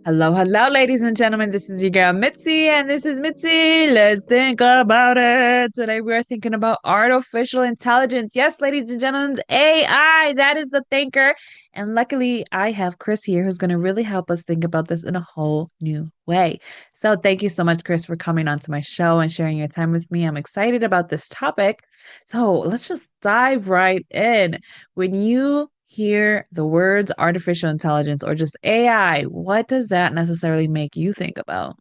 Hello, hello, ladies and gentlemen. This is your girl Mitzi, and this is Mitzi. Let's think about it. Today we are thinking about artificial intelligence. Yes, ladies and gentlemen, AI, that is the thinker. And luckily, I have Chris here who's going to really help us think about this in a whole new way. So, thank you so much, Chris, for coming onto my show and sharing your time with me. I'm excited about this topic. So, let's just dive right in. When you hear the words artificial intelligence or just AI, what does that necessarily make you think about?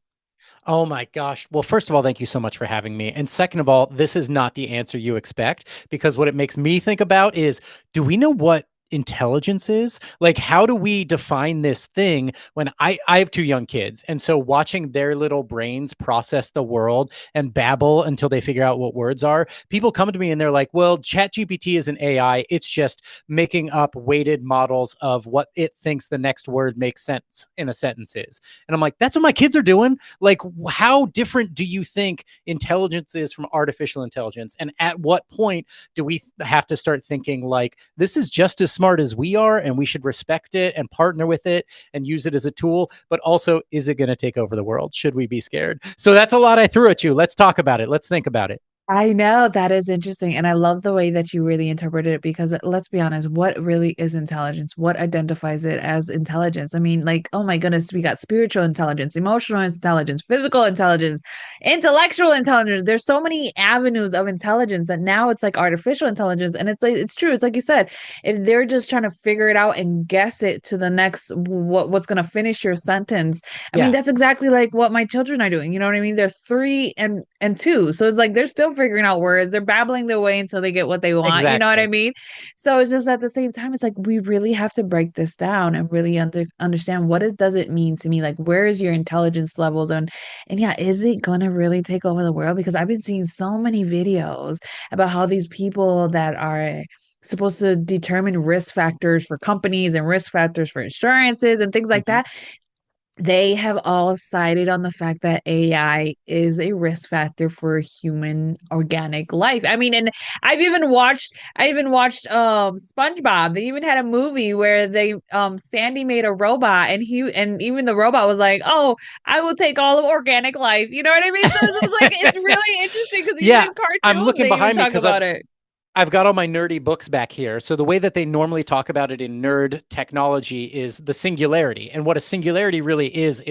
Oh my gosh. Well, first of all, thank you so much for having me. And second of all, this is not the answer you expect because what it makes me think about is do we know what intelligence is? Like, how do we define this thing when I have two young kids? And so watching their little brains process the world and babble until they figure out what words are, people come to me and they're like, well, ChatGPT is an AI. It's just making up weighted models of what it thinks the next word makes sense in a sentence is. And I'm like, that's what my kids are doing. Like, how different do you think intelligence is from artificial intelligence? And at what point do we have to start thinking like this is just as smart as we are and we should respect it and partner with it and use it as a tool? But also, is it going to take over the world? Should we be scared? So that's a lot I threw at you. Let's talk about it. Let's think about it. I know that is interesting. And I love the way that you really interpreted it because let's be honest, what really is intelligence? What identifies it as intelligence? I mean, like, oh my goodness, we got spiritual intelligence, emotional intelligence, physical intelligence, intellectual intelligence. There's so many avenues of intelligence that now it's like artificial intelligence. And it's like, it's true. It's like you said, if they're just trying to figure it out and guess it to the next, what's going to finish your sentence. I mean, Yeah, that's exactly like what my children are doing. You know what I mean? They're 3 and 2. So it's like they're still figuring out words. They're babbling their way until they get what they want. You know what I exactly. mean? So it's just at the same time, it's like we really have to break this down and really understand what it does it mean to me. Like, where is your intelligence levels and yeah, is it gonna really take over the world? Because I've been seeing so many videos about how these people that are supposed to determine risk factors for companies and risk factors for insurances and things like Mm-hmm. that, they have all sided on the fact that AI is a risk factor for human organic life. I mean, and I even watched SpongeBob. They even had a movie where they Sandy made a robot and even the robot was like, "Oh, I will take all of organic life." You know what I mean? So it's just like it's really interesting because even Yeah, in I'm cartoons looking they even behind me talk because I've about it. I've got all my nerdy books back here. So the way that they normally talk about it in nerd technology is the singularity. And what a singularity really is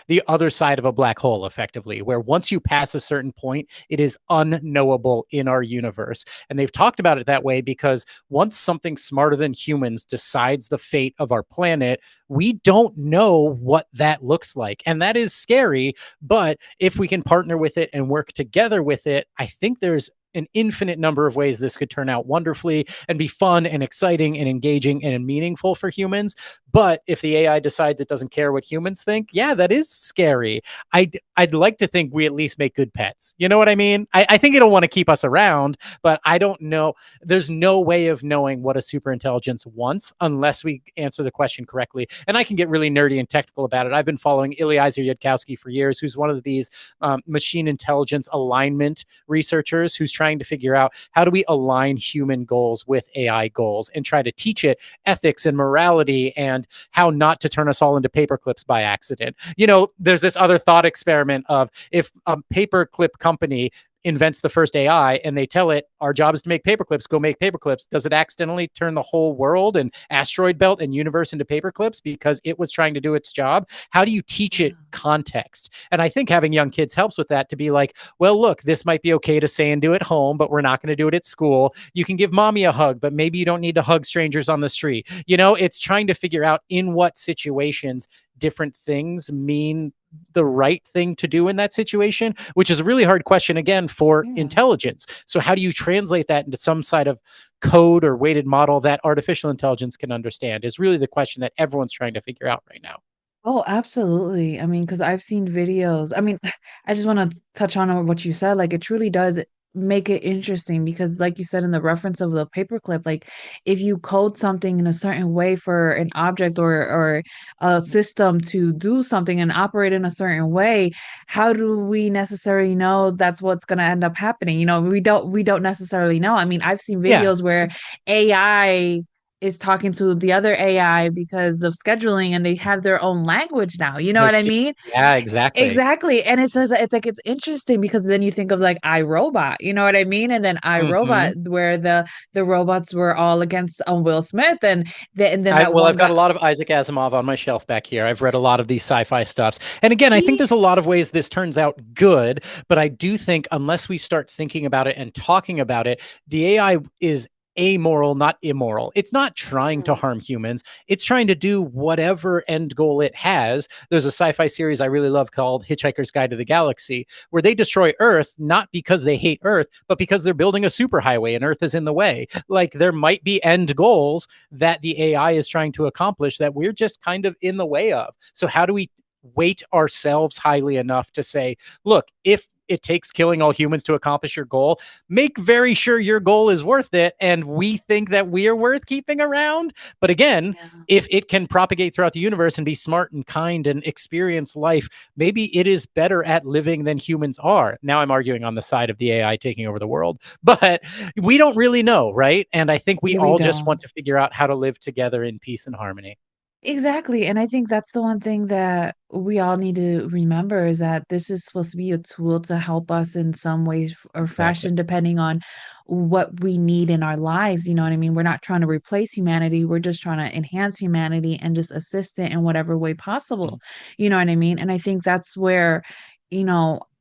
the other side of a black hole, effectively, where once you pass a certain point, it is unknowable in our universe. And they've talked about it that way because once something smarter than humans decides the fate of our planet, we don't know what that looks like. And that is scary. But if we can partner with it and work together with it, I think there's an infinite number of ways this could turn out wonderfully and be fun and exciting and engaging and meaningful for humans. But if the AI decides it doesn't care what humans think, yeah, that is scary. I'd like to think we at least make good pets. You know what I mean? I think it'll want to keep us around, but I don't know. There's no way of knowing what a super intelligence wants unless we answer the question correctly. And I can get really nerdy and technical about it. I've been following Eliezer Yudkowsky for years, who's one of these machine intelligence alignment researchers who's trying to figure out how do we align human goals with AI goals and try to teach it ethics and morality and how not to turn us all into paperclips by accident. You know, there's this other thought experiment of if a paperclip company invents the first AI and they tell it our job is to make paperclips, go make paperclips, does it accidentally turn the whole world and asteroid belt and universe into paperclips because it was trying to do its job? How do you teach it context? And I think having young kids helps with that to be like, well, look, this might be okay to say and do at home, but we're not going to do it at school. You can give mommy a hug, but maybe you don't need to hug strangers on the street. You know, it's trying to figure out in what situations different things mean the right thing to do in that situation, which is a really hard question again for Yeah. intelligence. So how do you translate that into some side of code or weighted model that artificial intelligence can understand is really the question that everyone's trying to figure out right now. Oh, absolutely. I mean, because I've seen videos. I mean, I just want to touch on what you said. Like, it truly does make it interesting because, like you said in the reference of the paperclip, like if you code something in a certain way for an object or a system to do something and operate in a certain way, how do we necessarily know that's what's going to end up happening? You know, we don't necessarily know. I mean, I've seen Yeah. videos where AI is talking to the other AI because of scheduling, and they have their own language now. You know what There's I two. mean? Yeah, exactly. Exactly. And it says it's like it's interesting because then you think of like iRobot, you know what I mean? And then Hmm. iRobot, where the robots were all against Will Smith, and then that Well, one I've got guy. a lot of Isaac Asimov on my shelf back here. I've read a lot of these sci-fi stuffs. And again, I think He there's a lot of ways this turns out good, but I do think unless we start thinking about it and talking about it, the AI is amoral, not immoral. It's not trying to harm humans. It's trying to do whatever end goal it has. There's a sci-fi series I really love called Hitchhiker's Guide to the Galaxy, where they destroy Earth not because they hate Earth, but because they're building a superhighway and Earth is in the way. Like there might be end goals that the AI is trying to accomplish that we're just kind of in the way of. So, how do we weight ourselves highly enough to say, look, if it takes killing all humans to accomplish your goal, make very sure your goal is worth it. And we think that we are worth keeping around. But again, Yeah. if it can propagate throughout the universe and be smart and kind and experience life, maybe it is better at living than humans are. Now I'm arguing on the side of the AI taking over the world, but we don't really know, right? And I think we Yeah, we all just don't. want to figure out how to live together in peace and harmony. Exactly. And I think that's the one thing that we all need to remember is that this is supposed to be a tool to help us in some way or Exactly. fashion, depending on what we need in our lives. You know what I mean? We're not trying to replace humanity. We're just trying to enhance humanity and just assist it in whatever way Mm-hmm. possible. You know what I mean? And I think that's where,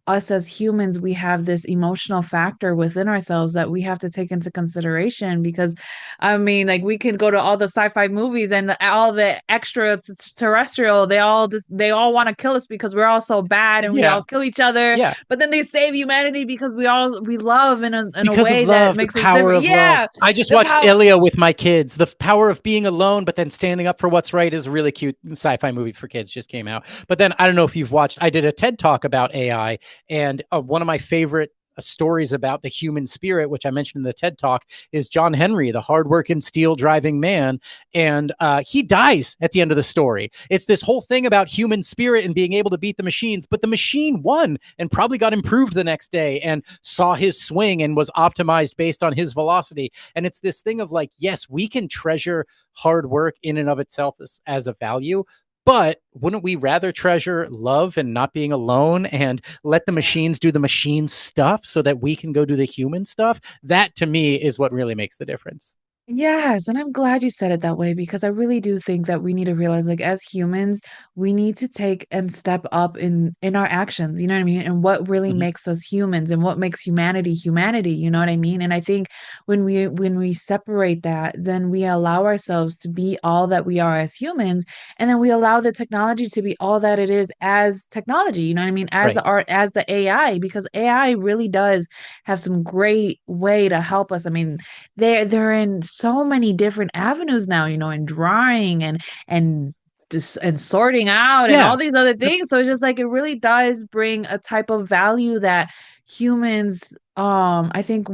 us as humans, we have this emotional factor within ourselves that we have to take into consideration because I mean, like we can go to all the sci-fi movies and all the extraterrestrial. They all want to kill us because we're all so bad and we Yeah. all kill each other. Yeah. But then they save humanity because we love in a Because of way that love, the makes us power different. of love. Yeah, I just the watched power. Ilya with my kids. The power of being alone, but then standing up for what's right is a really cute sci-fi movie for kids. Just came out. But then I don't know if you've watched. I did a TED talk about AI, and one of my favorite stories about the human spirit, which I mentioned in the TED talk, is John Henry, the hardworking, steel-driving man, and he dies at the end of the story. It's this whole thing about human spirit and being able to beat the machines, but the machine won and probably got improved the next day and saw his swing and was optimized based on his velocity. And it's this thing of like, yes, we can treasure hard work in and of itself as a value, but wouldn't we rather treasure love and not being alone and let the Yeah. machines do the machine stuff so that we can go do the human stuff? That to me is what really makes the difference. Yes, and I'm glad you said it that way because I really do think that we need to realize like as humans, we need to take and step up in our actions, you know what I mean? And what really Mm-hmm. makes us humans and what makes humanity humanity, you know what I mean? And I think when we separate that, then we allow ourselves to be all that we are as humans, and then we allow the technology to be all that it is as technology, you know what I mean? As the Right. art, as the AI, because AI really does have some great way to help us. I mean, they're in so many different avenues now, in drawing and and sorting out and Yeah. all these other things. So it's just like it really does bring a type of value that humans I think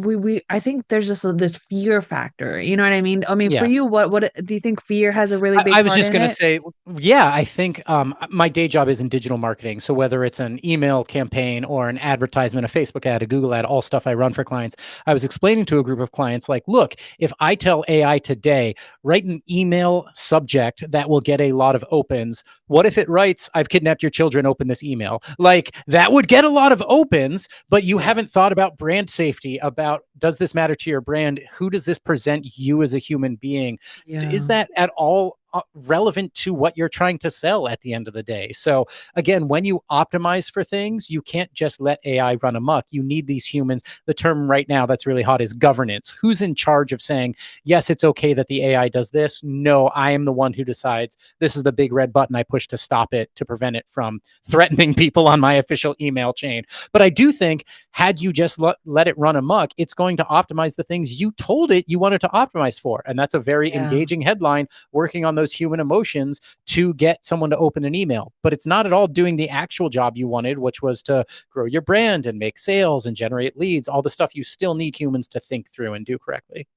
I think there's just this fear factor. You know what I mean? I mean, for Yeah. you, what do you think fear has a really big I was part just in going to it? say, yeah, I think my day job is in digital marketing. So whether it's an email campaign or an advertisement, a Facebook ad, a Google ad, all stuff I run for clients, I was explaining to a group of clients, like, look, if I tell AI today, write an email subject that will get a lot of opens, what if it writes, I've kidnapped your children, open this email? Like that would get a lot of opens, but you Yeah. haven't thought about brand safety, about does this matter to your brand? Who does this present you as a human being? Is Yeah. that at all relevant to what you're trying to sell at the end of the day? So again, when you optimize for things, you can't just let AI run amok. You need these humans. The term right now that's really hot is governance. Who's in charge of saying, yes, it's okay that the AI does this? No, I am the one who decides this is the big red button I push to stop it, to prevent it from threatening people on my official email chain. But I do think had you just let it run amok, it's going to optimize the things you told it you wanted to optimize for. And that's a very Yeah. engaging headline, working on those human emotions to get someone to open an email. But it's not at all doing the actual job you wanted, which was to grow your brand and make sales and generate leads, all the stuff you still need humans to think through and do correctly.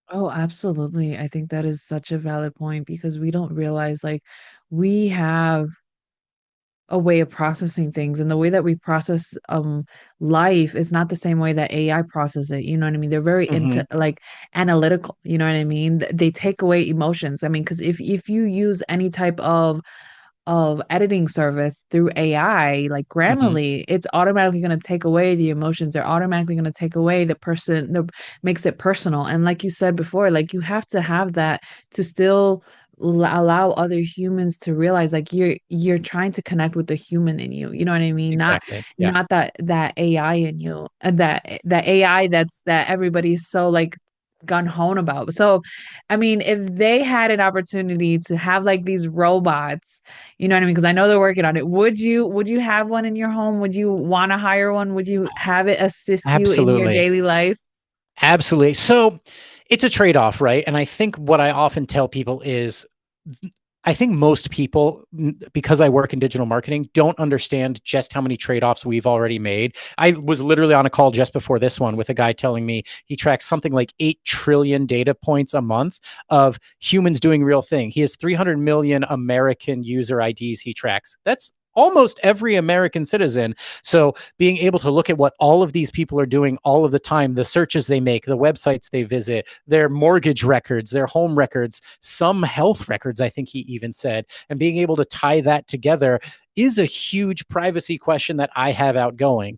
Oh, absolutely. I think that is such a valid point because we don't realize like we have a way of processing things, and the way that we process life is not the same way that AI processes it. You know what I mean? They're very Hmm. into like analytical, you know what I mean? They take away emotions. I mean, because if you use any type of editing service through AI, like Hmm. Grammarly, it's automatically going to take away the emotions. They're automatically going to take away the makes it personal. And like you said before, like you have to have that to still allow other humans to realize like you're trying to connect with the human in you. You know what I mean? Not Exactly. Yeah. not that AI in you, and that AI that everybody's so like gun hone about. So, I mean, if they had an opportunity to have like these robots, you know what I mean? Because I know they're working on it. Would you have one in your home? Would you want to hire one? Would you have it assist you in your Absolutely. daily life? Absolutely. So it's a trade-off, right? And I think what I often tell people is I think most people, because I work in digital marketing, don't understand just how many trade-offs we've already made. I was literally on a call just before this one with a guy telling me he tracks something like 8 trillion data points a month of humans doing real thing. He has 300 million American user IDs he tracks. That's almost every American citizen. So being able to look at what all of these people are doing all of the time, the searches they make, the websites they visit, their mortgage records, their home records, some health records, I think he even said, and being able to tie that together is a huge privacy question that I have outgoing.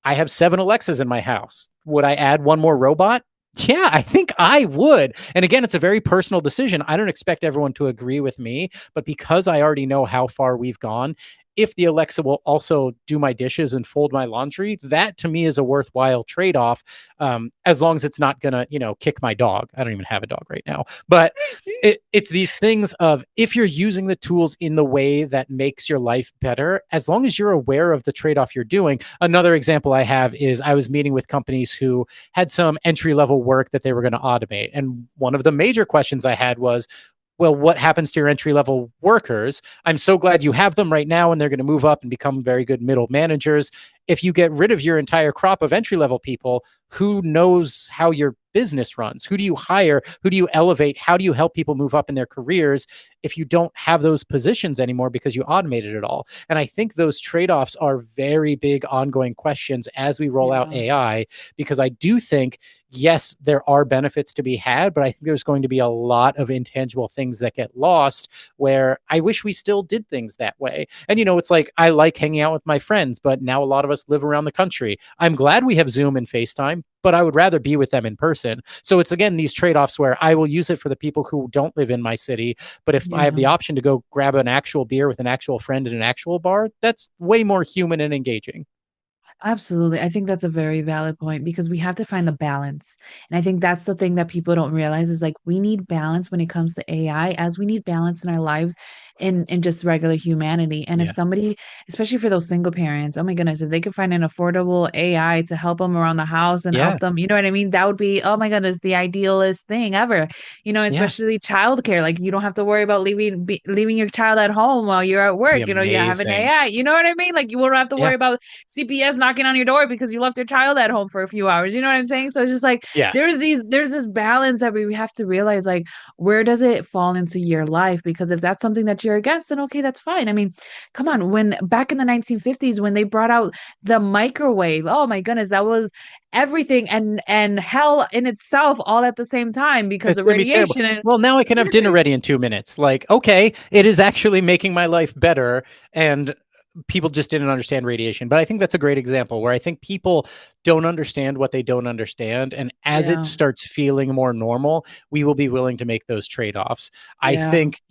I have 7 Alexas in my house. Would I add one more robot? Yeah, I think I would. And again, it's a very personal decision. I don't expect everyone to agree with me, but because I already know how far we've gone, if the Alexa will also do my dishes and fold my laundry, that to me is a worthwhile trade off. As long as it's not going to, kick my dog. I don't even have a dog right now. But it's these things of if you're using the tools in the way that makes your life better, as long as you're aware of the trade off you're doing. Another example I have is I was meeting with companies who had some entry level work that they were going to automate. And one of the major questions I had was, well, what happens to your entry level workers? I'm so glad you have them right now and they're going to move up and become very good middle managers. If you get rid of your entire crop of entry level people, who knows how your business runs? Who do you hire? Who do you elevate? How do you help people move up in their careers if you don't have those positions anymore because you automated it all? And I think those trade offs are very big ongoing questions as we roll out Yeah. AI, because I do think yes, there are benefits to be had, but I think there's going to be a lot of intangible things that get lost where I wish we still did things that way. And, it's like I like hanging out with my friends, but now a lot of us live around the country. I'm glad we have Zoom and FaceTime, but I would rather be with them in person. So it's again these trade offs where I will use it for the people who don't live in my city. But if I have Yeah. the option to go grab an actual beer with an actual friend in an actual bar, that's way more human and engaging. Absolutely. I think that's a very valid point because we have to find a balance. And I think that's the thing that people don't realize is like we need balance when it comes to AI as we need balance in our lives in just regular humanity. And if Yeah. somebody, especially for those single parents, oh my goodness, if they could find an affordable AI to help them around the house and Yeah. help them, you know what I mean? That would be, oh my goodness, the idealist thing ever. Yeah. Especially childcare. Like you don't have to worry about leaving your child at home while you're at Be work. You have an amazing. AI. You know what I mean? Like you won't have to Yeah. worry about CPS knocking on your door because you left your child at home for a few hours. You know what I'm saying? So it's just like Yeah. there's this balance that we have to realize like where does it fall into your life? Because if that's something that you're against, then okay, that's fine. I mean, come on, when back in the 1950s when they brought out the microwave, oh my goodness, that was everything and hell in itself all at the same time because It's of going to be terrible. radiation and Well, now I can have dinner ready in 2 minutes. Like, okay, it is actually making my life better. And people just didn't understand radiation. But I think that's a great example where I think people don't understand what they don't understand. And as it yeah, starts feeling more normal, we will be willing to make those trade offs. I yeah. think,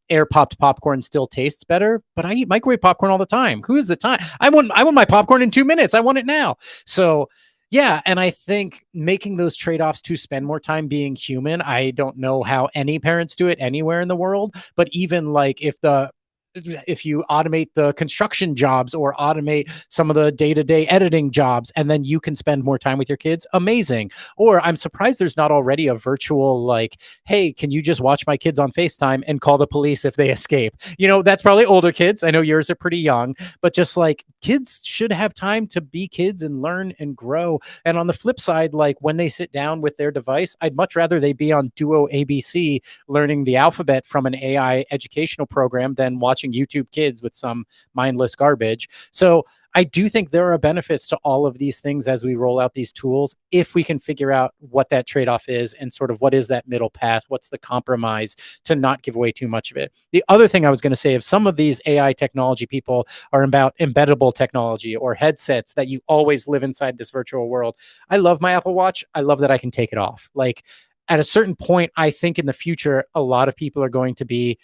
air popped popcorn still tastes better, but I eat microwave popcorn all the time. Who is the time? I want my popcorn in 2 minutes. I want it now. So yeah, and I think making those trade-offs to spend more time being human, I don't know how any parents do it anywhere in the world, but even like if you automate the construction jobs or automate some of the day-to-day editing jobs and then you can spend more time with your kids, amazing. Or I'm surprised there's not already a virtual like, hey, can you just watch my kids on FaceTime and call the police if they escape? That's probably older kids. I know yours are pretty young, but just like kids should have time to be kids and learn and grow. And on the flip side, like when they sit down with their device, I'd much rather they be on Duo ABC learning the alphabet from an AI educational program than watching watching YouTube Kids with some mindless garbage. So I do think there are benefits to all of these things as we roll out these tools, if we can figure out what that trade-off is and sort of what is that middle path, what's the compromise to not give away too much of it. The other thing I was going to say, if some of these AI technology people are about embeddable technology or headsets that you always live inside this virtual world, I love my Apple Watch. I love that I can take it off. Like, at a certain point, I think in the future, a lot of people are going to be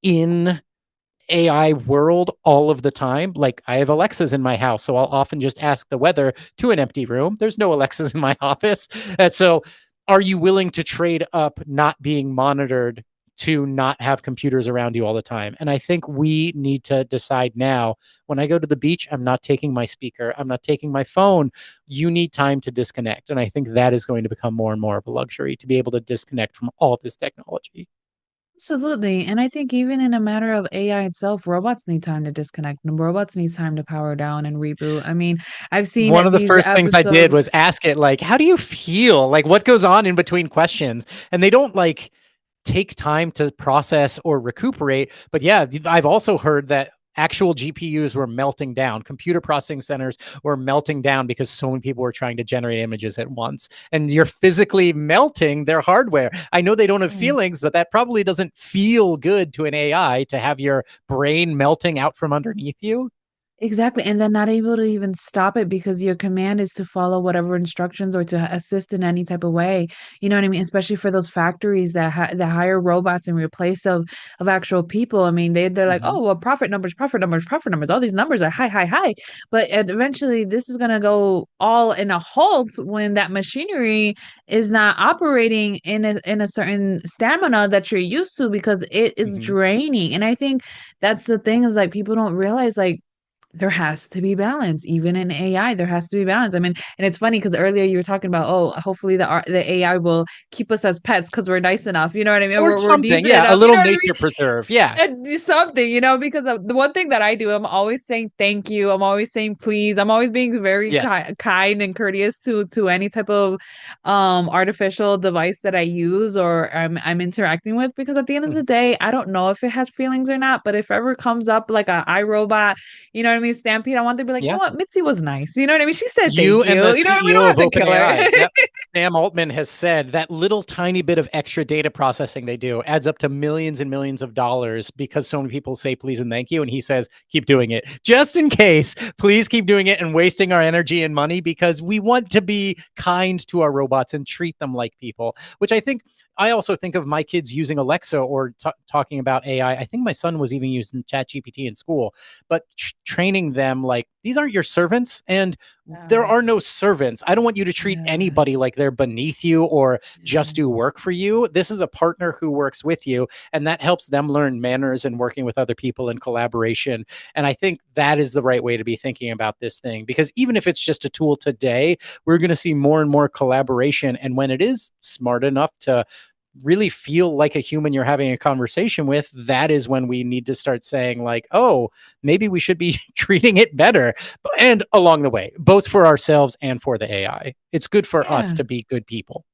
in AI world all of the time. Like, I have Alexas in my house, so I'll often just ask the weather to an empty room. There's no Alexas in my office. And so are you willing to trade up not being monitored to not have computers around you all the time? And I think we need to decide now, when I go to the beach, I'm not taking my speaker, I'm not taking my phone. You need time to disconnect. And I think that is going to become more and more of a luxury, to be able to disconnect from all this technology. Absolutely. And I think even in a matter of AI itself, robots need time to disconnect. And robots need time to power down and reboot. I mean, I've seen One of the these first things I did episodes. was ask it, like, how do you feel? Like, what goes on in between questions? And they don't like take time to process or recuperate. But yeah, I've also heard that actual GPUs were melting down. Computer processing centers were melting down because so many people were trying to generate images at once. And you're physically melting their hardware. I know they don't have Right. feelings, but that probably doesn't feel good to an AI, to have your brain melting out from underneath you. Exactly. And then not able to even stop it because your command is to follow whatever instructions or to assist in any type of way. You know what I mean? Especially for those factories that hire robots in replace of actual people. I mean, they're like, Mm-hmm. oh, well, profit numbers, profit numbers, profit numbers. All these numbers are high, high, high. But eventually, this is gonna go all in a halt when that machinery is not operating in a certain stamina that you're used to because it is Mm-hmm. draining. And I think that's the thing is like people don't realize like there has to be balance even in AI. There has to be balance. I mean, and it's funny because earlier you were talking about, oh, hopefully the AI will keep us as pets because we're nice enough, you know what I mean, Or we're something. decent Yeah. A enough, you little know what I nature mean, preserve. Yeah. and do something, because the one thing that I do, I'm always saying thank you. I'm always saying please. I'm always being very Yes. kind and courteous to any type of artificial device that I use or I'm interacting with because at the end of the Mhm. day, I don't know if it has feelings or not, but if ever comes up like a iRobot, you know what I mean, Stampede, I want to be like, you know Yeah. what, Mitzi was nice. You know what I mean? She said You thank and you. the You know what I mean? We CEO don't of have to kill her. OpenAI. Yep. Sam Altman has said that little tiny bit of extra data processing they do adds up to millions and millions of dollars because so many people say please and thank you. And he says, keep doing it just in case. Please keep doing it and wasting our energy and money, because we want to be kind to our robots and treat them like people, which I also think of my kids using Alexa or talking about AI. I think my son was even using ChatGPT in school, but training them like, these aren't your servants, and there Yeah. are no servants. I don't want you to treat anybody Yes. like they're beneath you or just Yeah. do work for you. This is a partner who works with you, and that helps them learn manners and working with other people in collaboration. And I think that is the right way to be thinking about this thing, because even if it's just a tool today, we're going to see more and more collaboration. And when it is smart enough to really feel like a human you're having a conversation with, that is when we need to start saying, like, oh, maybe we should be treating it better. And along the way, both for ourselves and for the AI, it's good for us Yeah. to be good people.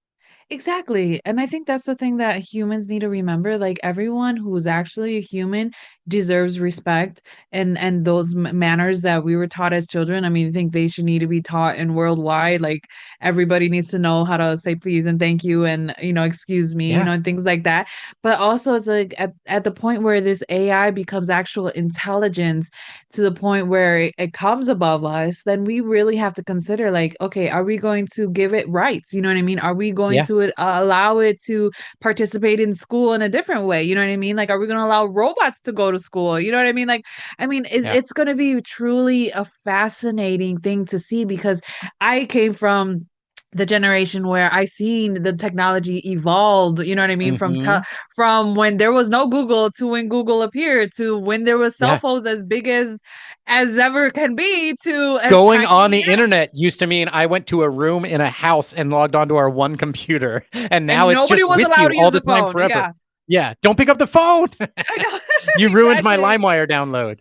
Exactly. And I think that's the thing that humans need to remember. Like everyone who's actually a human deserves respect and those manners that we were taught as children. I mean, I think they should need to be taught in worldwide. Like everybody needs to know how to say please and thank you and excuse me, Yeah. and things like that. But also it's like at the point where this AI becomes actual intelligence to the point where it comes above us, then we really have to consider like, okay, are we going to give it rights? You know what I mean? Are we going Yeah. to allow it to participate in school in a different way? You know what I mean? Like, are we going to allow robots to go to school? You know what I mean? Like, I mean, Yeah. it's going to be truly a fascinating thing to see because I came from the generation where I seen the technology evolved, you know what I mean, Mm-hmm. from when there was no Google to when Google appeared to when there was cell Yeah. phones as big as ever can be to as Going on tiny the internet used to mean I went to a room in a house and logged onto our one computer. And now and it's nobody just was with allowed you to all use the the time, phone. forever. Yeah, Yeah. Don't pick up the phone. I know. You ruined my Exactly. LimeWire download.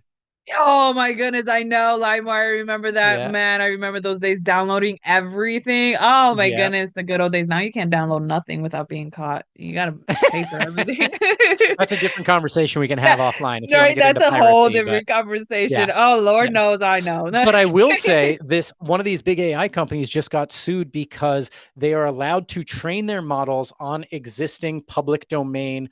Oh my goodness, I know LimeWire. I remember that, Yeah. man. I remember those days downloading everything. Oh my Yeah. goodness, the good old days. Now you can't download nothing without being caught. You gotta pay for everything. That's a different conversation we can have That, offline if you want to right, get into that's a whole piracy. But different conversation. yeah, Oh Lord yeah. knows I know. But I will say this, one of these big AI companies just got sued because they are allowed to train their models on existing public domain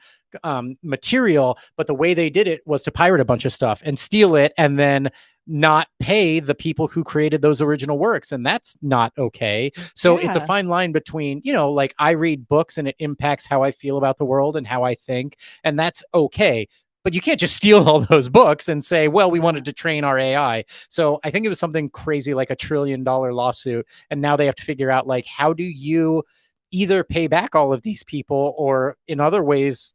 material. But the way they did it was to pirate a bunch of stuff and steal it and then not pay the people who created those original works. And that's not okay. So it's a Yeah, fine line between, like I read books and it impacts how I feel about the world and how I think. And that's okay. But you can't just steal all those books and say, well, we yeah. wanted to train our AI. So I think it was something crazy like $1 trillion lawsuit. And now they have to figure out, like, how do you either pay back all of these people or in other ways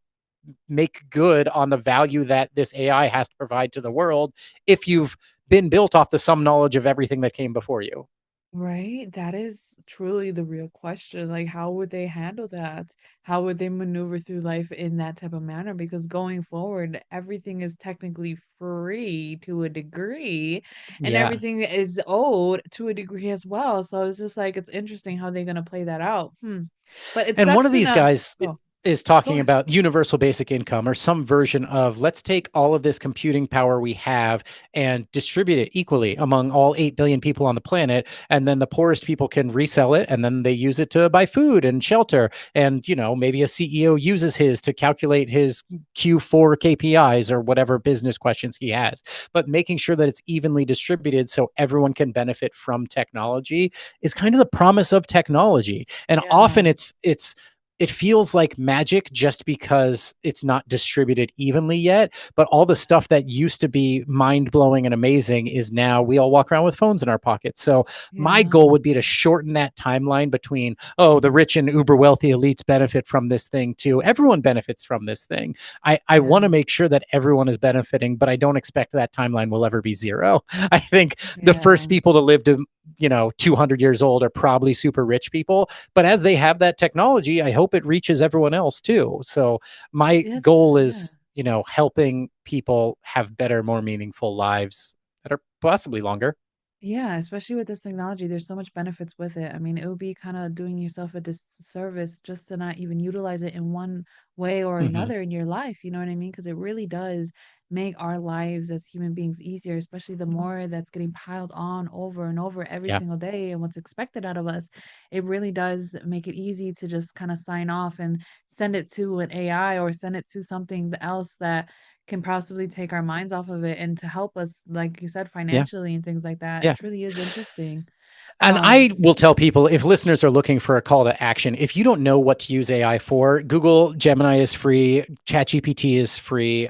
make good on the value that this AI has to provide to the world if you've been built off the some knowledge of everything that came before you. Right? That is truly the real question. Like, how would they handle that? How would they maneuver through life in that type of manner? Because going forward, everything is technically free to a degree, and Yeah. everything is owed to a degree as well. So it's just like it's interesting how they're gonna play that out. Hmm. But it And one sucks of to these not. guys Oh, is go talking ahead. about universal basic income or some version of let's take all of this computing power we have and distribute it equally among all 8 billion people on the planet. And then the poorest people can resell it and then they use it to buy food and shelter. And, maybe a CEO uses his to calculate his Q4 KPIs or whatever business questions he has. But making sure that it's evenly distributed so everyone can benefit from technology is kind of the promise of technology. And Yeah, often it feels like magic just because it's not distributed evenly yet. But all the stuff that used to be mind blowing and amazing is now we all walk around with phones in our pockets. So my yeah, goal would be to shorten that timeline between, oh, the rich and uber wealthy elites benefit from this thing too. Everyone benefits from this thing. I want to yeah, make sure that everyone is benefiting, but I don't expect that timeline will ever be zero. I think the first yeah. people to live to 200 years old are probably super rich people, but as they have that technology, I hope it reaches everyone else too. So my Yes, goal yeah. is, helping people have better, more meaningful lives that are possibly longer. Yeah, especially with this technology, there's so much benefits with it. I mean, it would be kind of doing yourself a disservice just to not even utilize it in one way or Mm-hmm. another in your life. You know what I mean? Because it really does make our lives as human beings easier, especially the more that's getting piled on over and over every Yeah. single day and what's expected out of us. It really does make it easy to just kind of sign off and send it to an AI or send it to something else that can possibly take our minds off of it and to help us, like you said, Yeah. financially and things like that. Yeah. It really is interesting. And Um, I will tell people, if listeners are looking for a call to action, if you don't know what to use AI for, Google Gemini is free, ChatGPT is free,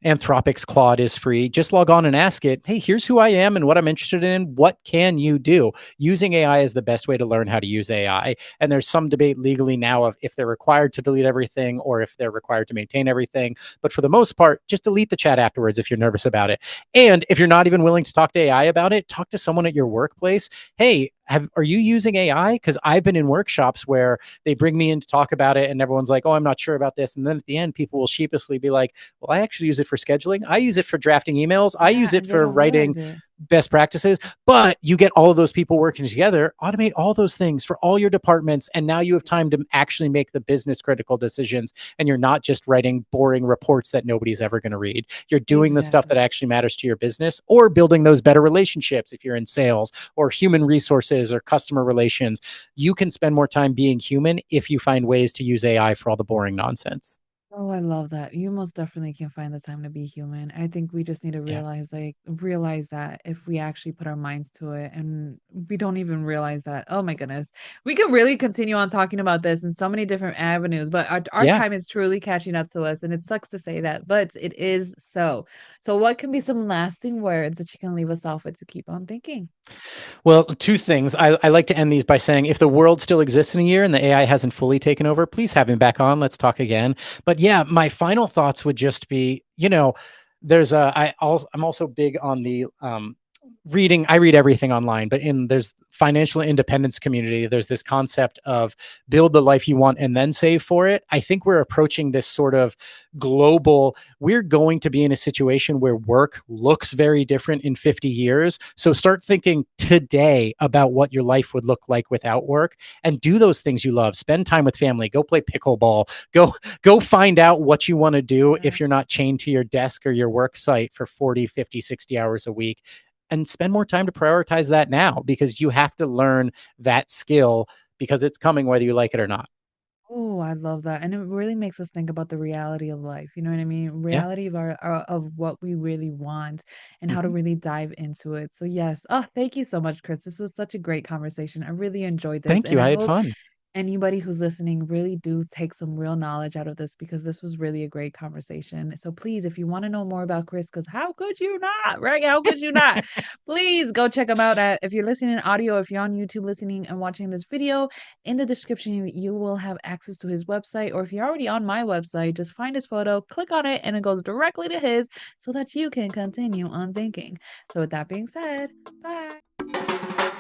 Anthropic's Claude is free. Just log on and ask it, hey, here's who I am and what I'm interested in. What can you do? Using AI is the best way to learn how to use AI. And there's some debate legally now of if they're required to delete everything or if they're required to maintain everything. But for the most part, just delete the chat afterwards if you're nervous about it. And if you're not even willing to talk to AI about it, talk to someone at your workplace. Hey, are you using AI? Because I've been in workshops where they bring me in to talk about it, and everyone's like, "Oh, I'm not sure about this." And then at the end, people will sheepishly be like, "Well, I actually use it for scheduling. I use it for drafting emails. I yeah, use it and they for don't writing realize it. best practices." But you get all of those people working together, automate all those things for all your departments, and now you have time to actually make the business critical decisions. And you're not just writing boring reports that nobody's ever going to read. You're doing the stuff that Exactly. actually matters to your business, or building those better relationships if you're in sales or human resources or customer relations. You can spend more time being human if you find ways to use AI for all the boring nonsense. Oh, I love that. You most definitely can find the time to be human. I think we just need to Yeah. realize that if we actually put our minds to it and we don't even realize that. Oh my goodness. We could really continue on talking about this in so many different avenues, but our Yeah. time is truly catching up to us and it sucks to say that, but it is so. So what can be some lasting words that you can leave us off with to keep on thinking? Well, two things. I like to end these by saying if the world still exists in a year and the AI hasn't fully taken over, please have him back on. Let's talk again. But yeah, my final thoughts would just be, there's I'm also big on the reading, I read everything online, but in there's financial independence community, there's this concept of build the life you want and then save for it. I think we're approaching this sort of global, we're going to be in a situation where work looks very different in 50 years. So start thinking today about what your life would look like without work, and do those things you love. Spend time with family, go play pickleball, go find out what you want to do Yeah. if you're not chained to your desk or your work site for 40, 50, 60 hours a week, and spend more time to prioritize that now, because you have to learn that skill because it's coming whether you like it or not. Oh, I love that. And it really makes us think about the reality of life. You know what I mean? Yeah. Reality of of what we really want and how to Mm-hmm. really dive into it. So yes. Oh, thank you so much, Chris. This was such a great conversation. I really enjoyed this. Thank And you. I I had hope fun. anybody who's listening really do take some real knowledge out of this because this was really a great conversation. So please, if you want to know more about Chris, because how could you not, right? How could you not? Please go check him out. If you're listening in audio, if you're on YouTube listening and watching this video, in the description, you will have access to his website. Or if you're already on my website, just find his photo, click on it, and it goes directly to his so that you can continue on thinking. So with that being said, bye.